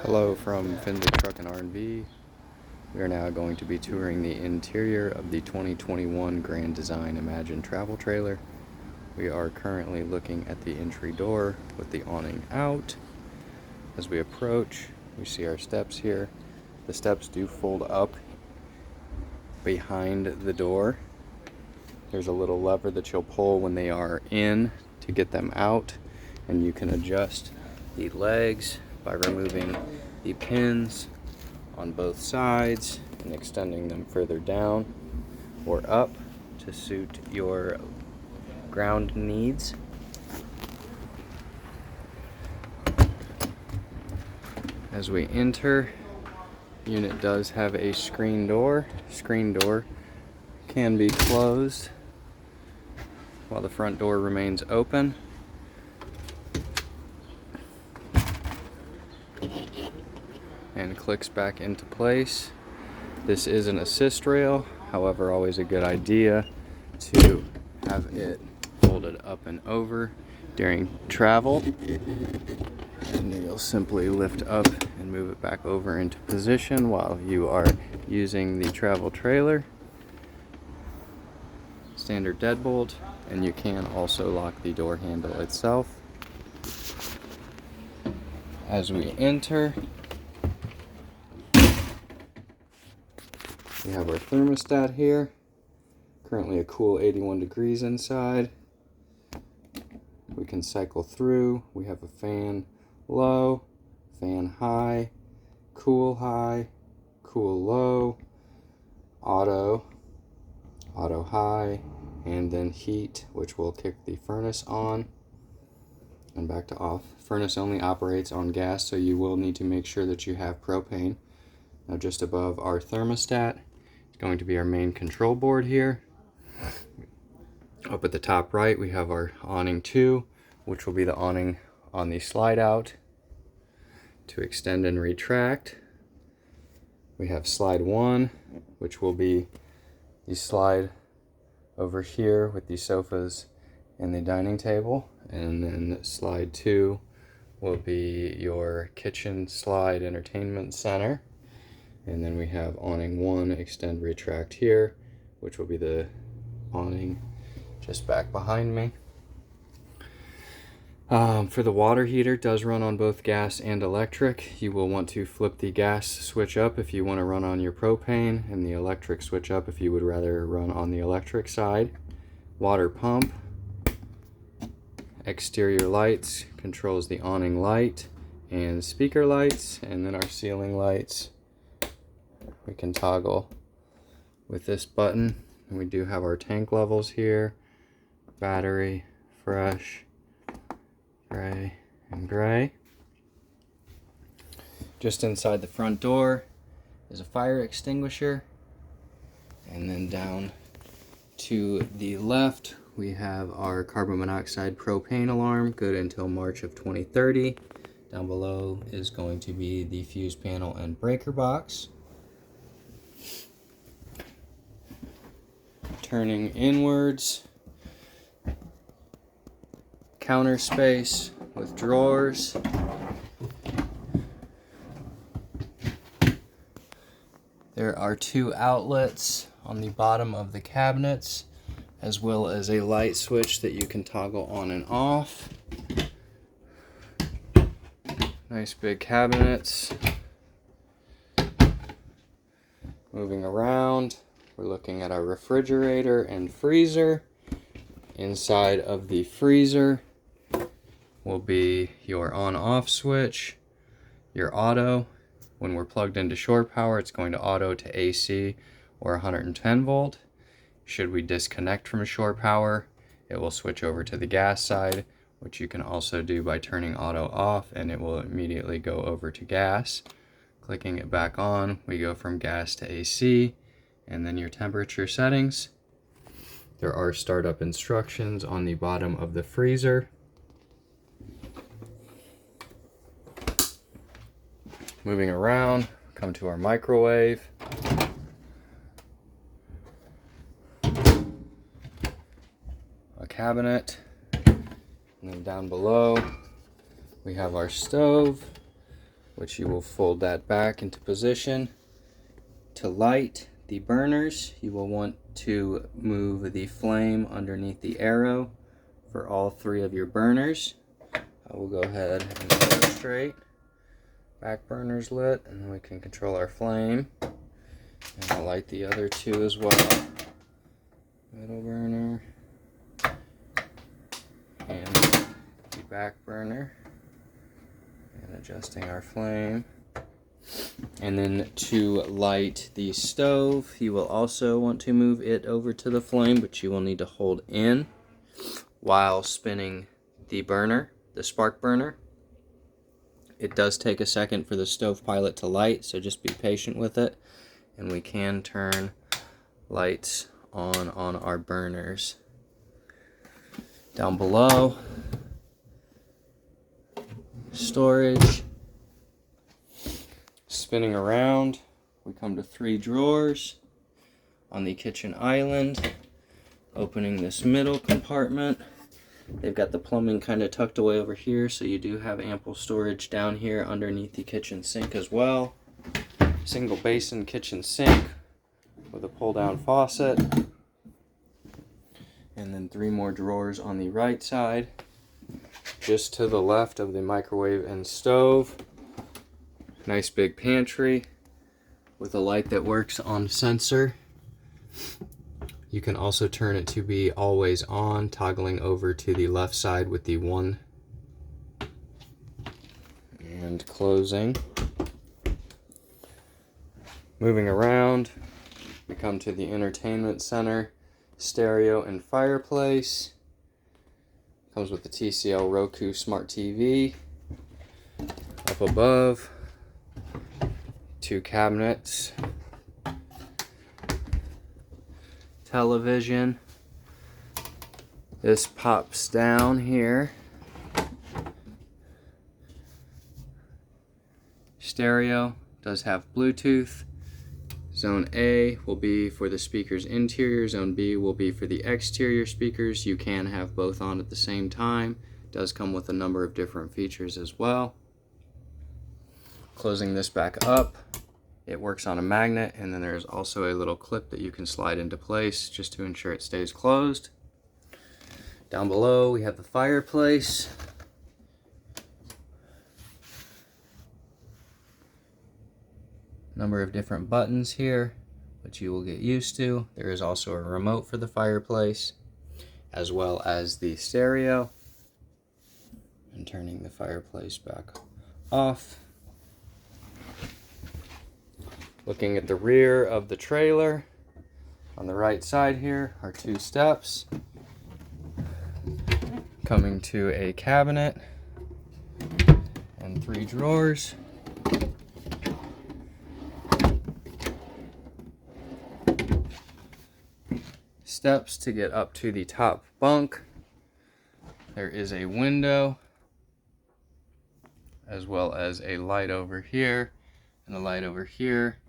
Hello from Findlay Truck and R&V. We are now going to be touring the interior of the 2021 Grand Design Imagine travel trailer. We are currently looking at the entry door with the awning out. As we approach, we see our steps here. The steps do fold up behind the door. There's a little lever that you'll pull when they are in to get them out, and you can adjust the legs by removing the pins on both sides and extending them further down or up to suit your ground needs. As we enter, the unit does have a screen door. Screen door can be closed while the front door remains open. And clicks back into place. This is an assist rail, however, always a good idea to have it folded up and over during travel. And you'll simply lift up and move it back over into position while you are using the travel trailer. Standard deadbolt, and you can also lock the door handle itself. As we enter, we have our thermostat here, currently a cool 81 degrees inside. We can cycle through. We have a fan low, fan high, cool low, auto high, and then heat, which will kick the furnace on and back to off. Furnace only operates on gas, so you will need to make sure that you have propane. Now just above our thermostat is going to be our main control board here. Up at the top right, we have our awning 2, which will be the awning on the slide out to extend and retract. We have slide 1, which will be the slide over here with the sofas and the dining table. And then slide 2 will be your kitchen slide entertainment center. And then we have awning 1, extend, retract here, which will be the awning just back behind me. For the water heater, it does run on both gas and electric. You will want to flip the gas switch up if you want to run on your propane, and the electric switch up if you would rather run on the electric side. Water pump. Exterior lights controls the awning light and speaker lights, and then our ceiling lights we can toggle with this button. And we do have our tank levels here: battery, fresh, gray, and gray. Just inside the front door is a fire extinguisher, and then down to the left we have our carbon monoxide propane alarm, good until March of 2030. Down below is going to be the fuse panel and breaker box. Turning inwards, counter space with drawers. There are 2 outlets on the bottom of the cabinets, as well as a light switch that you can toggle on and off. Nice big cabinets. Moving around, we're looking at our refrigerator and freezer. Inside of the freezer will be your on-off switch, your auto. When we're plugged into shore power, it's going to auto to AC or 110 volt. Should we disconnect from shore power, it will switch over to the gas side, which you can also do by turning auto off, and it will immediately go over to gas. Clicking it back on, we go from gas to AC, and then your temperature settings. There are startup instructions on the bottom of the freezer. Moving around, come to our microwave. A cabinet, and then down below we have our stove, which you will fold that back into position. To light the burners, you will want to move the flame underneath the arrow for all 3 of your burners. I will go ahead and demonstrate. Back burner's lit, and then we can control our flame. And I'll light the other 2 as well. Middle burner and the back burner. And adjusting our flame. And then to light the stove, you will also want to move it over to the flame, but you will need to hold in while spinning the burner, the spark burner. It does take a second for the stove pilot to light, so just be patient with it. And we can turn lights on our burners. Down below, storage. Spinning around, we come to 3 drawers on the kitchen island. Opening this middle compartment, they've got the plumbing kind of tucked away over here, so you do have ample storage down here underneath the kitchen sink as well. Single basin kitchen sink with a pull down faucet. And then 3 more drawers on the right side, just to the left of the microwave and stove. Nice big pantry with a light that works on sensor. You can also turn it to be always on, toggling over to the left side with the 1 and closing. Moving around, we come to the entertainment center, stereo and fireplace. Comes with the TCL Roku Smart TV. Up above, 2 cabinets, television. This pops down here. Stereo does have Bluetooth. Zone A will be for the speaker's interior. Zone B will be for the exterior speakers. You can have both on at the same time. It does come with a number of different features as well. Closing this back up, it works on a magnet, and then there's also a little clip that you can slide into place just to ensure it stays closed. Down below we have the fireplace. Number of different buttons here, which you will get used to. There is also a remote for the fireplace, as well as the stereo. And turning the fireplace back off. Looking at the rear of the trailer, on the right side here are 2 steps. Coming to a cabinet and 3 drawers. Steps to get up to the top bunk. There is a window, as well as a light over here and a light over here.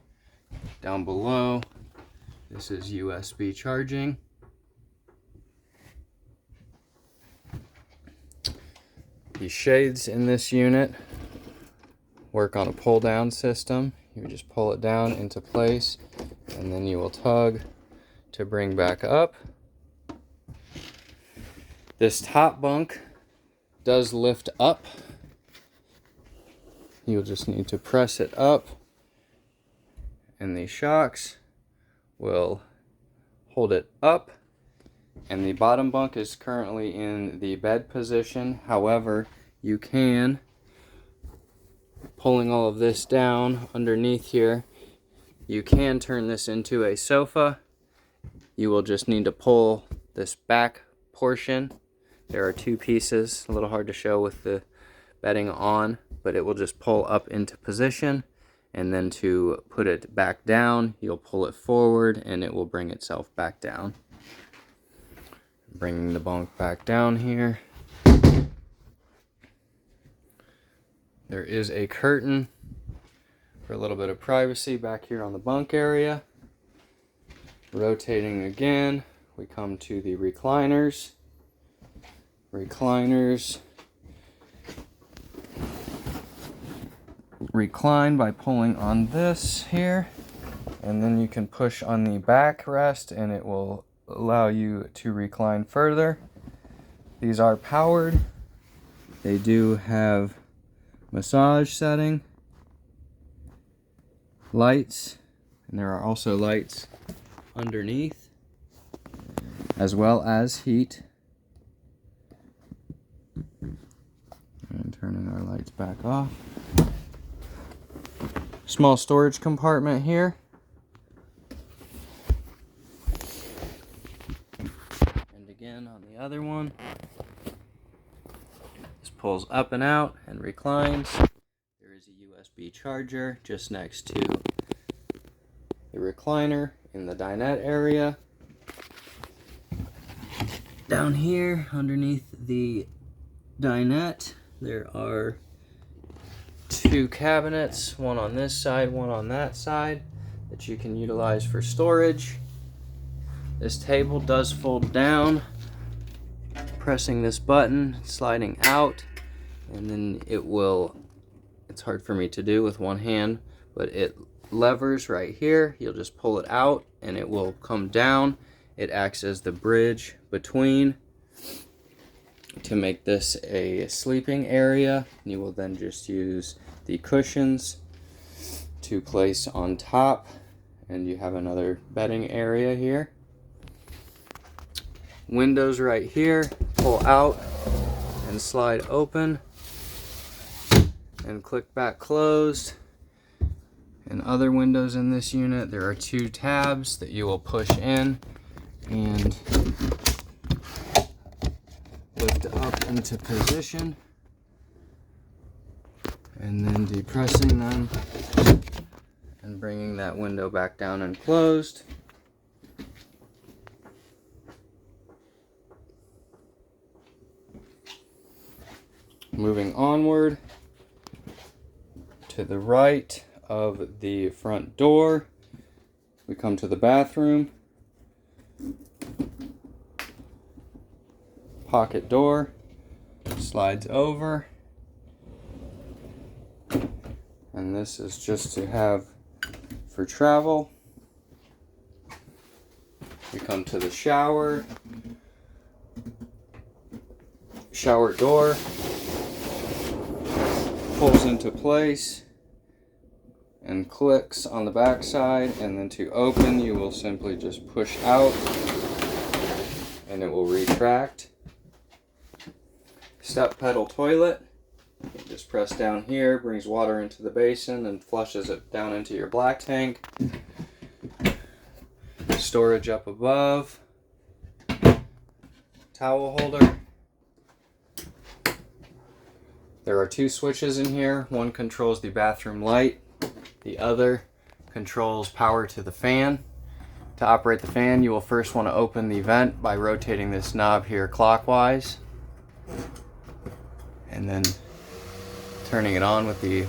Down below, this is USB charging. The shades in this unit work on a pull down system. You just pull it down into place, and then you will tug to bring back up. This top bunk does lift up. You'll just need to press it up, and the shocks will hold it up. And the bottom bunk is currently in the bed position. However, you can, pulling all of this down underneath here, you can turn this into a sofa. You will just need to pull this back portion. There are 2 pieces, a little hard to show with the bedding on, but it will just pull up into position. And then to put it back down, you'll pull it forward and it will bring itself back down. Bringing the bunk back down here. There is a curtain for a little bit of privacy back here on the bunk area. Rotating again, we come to the recliners. Recliners recline by pulling on this here, and then you can push on the backrest and it will allow you to recline further. These are powered. They do have massage setting, lights, and there are also lights underneath, as well as heat. And turning our lights back off. Small storage compartment here. And again on the other one. This pulls up and out and reclines. There is a USB charger just next to the recliner in the dinette area. Down here underneath the dinette there are two cabinets, one on this side, one on that side, that you can utilize for storage. This table does fold down. Pressing this button, sliding out, and then it's hard for me to do with one hand, but it levers right here. You'll just pull it out and it will come down. It acts as the bridge between to make this a sleeping area. You will then just use the cushions to place on top, and you have another bedding area here. Windows right here, pull out and slide open and click back closed. And other windows in this unit, there are two tabs that you will push in and lift up into position, and then depressing them and bringing that window back down and closed. Moving onward to the right of the front door, we come to the bathroom. Pocket door slides over, and this is just to have for travel. We come to the shower door, pulls into place and clicks on the back side, and then to open you will simply just push out and it will retract. Step pedal toilet, just press down here, brings water into the basin and flushes it down into your black tank. Storage up above, towel holder. There are two switches in here. One controls the bathroom light, the other controls power to the fan. To operate the fan, you will first want to open the vent by rotating this knob here clockwise, and then turning it on with the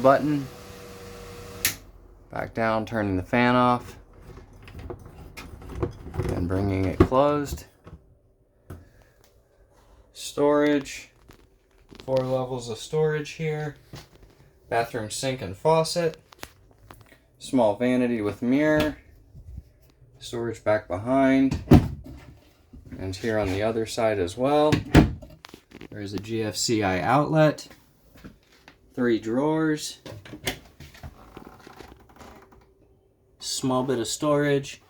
button. Back down, turning the fan off, and bringing it closed. Storage, 4 levels of storage here. Bathroom sink and faucet. Small vanity with mirror. Storage back behind. And here on the other side as well. There's a GFCI outlet, 3 drawers, small bit of storage,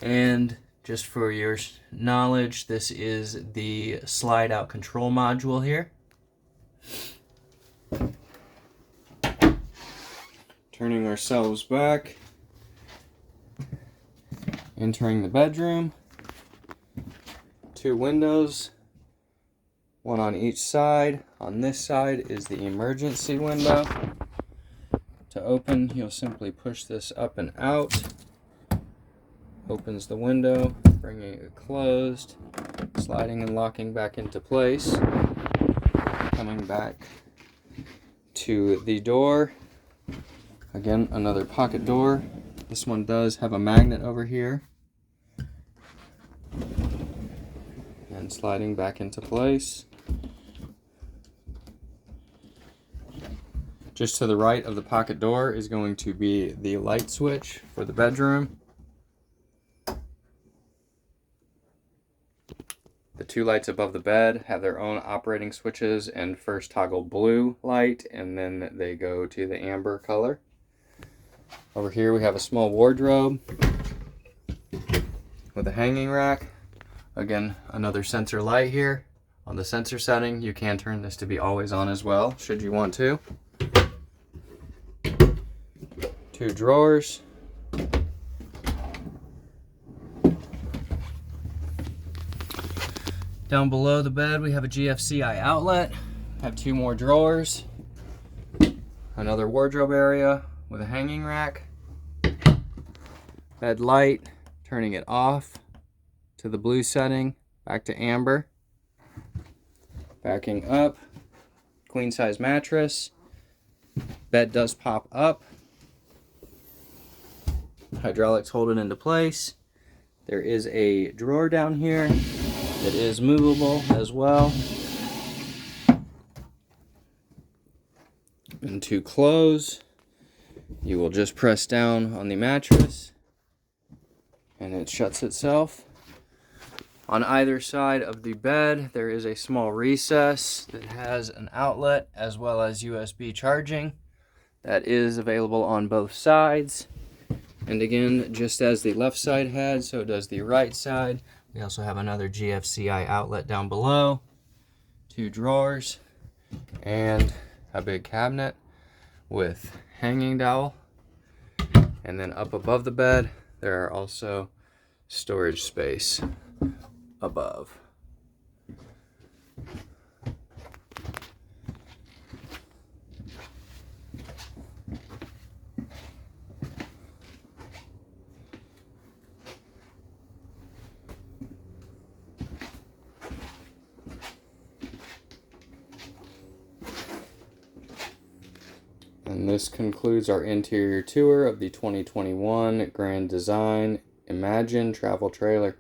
and just for your knowledge, this is the slide out control module here. Turning ourselves back, entering the bedroom, 2 windows. One on each side. On this side is the emergency window. To open, you'll simply push this up and out. Opens the window, bringing it closed, sliding and locking back into place. Coming back to the door. Again, another pocket door. This one does have a magnet over here. And sliding back into place. Just to the right of the pocket door is going to be the light switch for the bedroom. The two lights above the bed have their own operating switches and first toggle blue light, and then they go to the amber color. Over here we have a small wardrobe with a hanging rack. Again, another sensor light here. On the sensor setting, you can turn this to be always on as well, should you want to. Two drawers. Down below the bed, we have a GFCI outlet. Have two more drawers. Another wardrobe area with a hanging rack. Bed light, turning it off to the blue setting, back to amber. Backing up, queen size mattress. Bed does pop up. Hydraulics hold it into place. There is a drawer down here. It is movable as well. And to close, you will just press down on the mattress and it shuts itself. On either side of the bed, there is a small recess that has an outlet as well as USB charging. That is available on both sides. And again, just as the left side had, so does the right side. We also have another GFCI outlet down below, two drawers, and a big cabinet with hanging dowel. And then up above the bed, there are also storage space above. And this concludes our interior tour of the 2021 Grand Design Imagine travel trailer.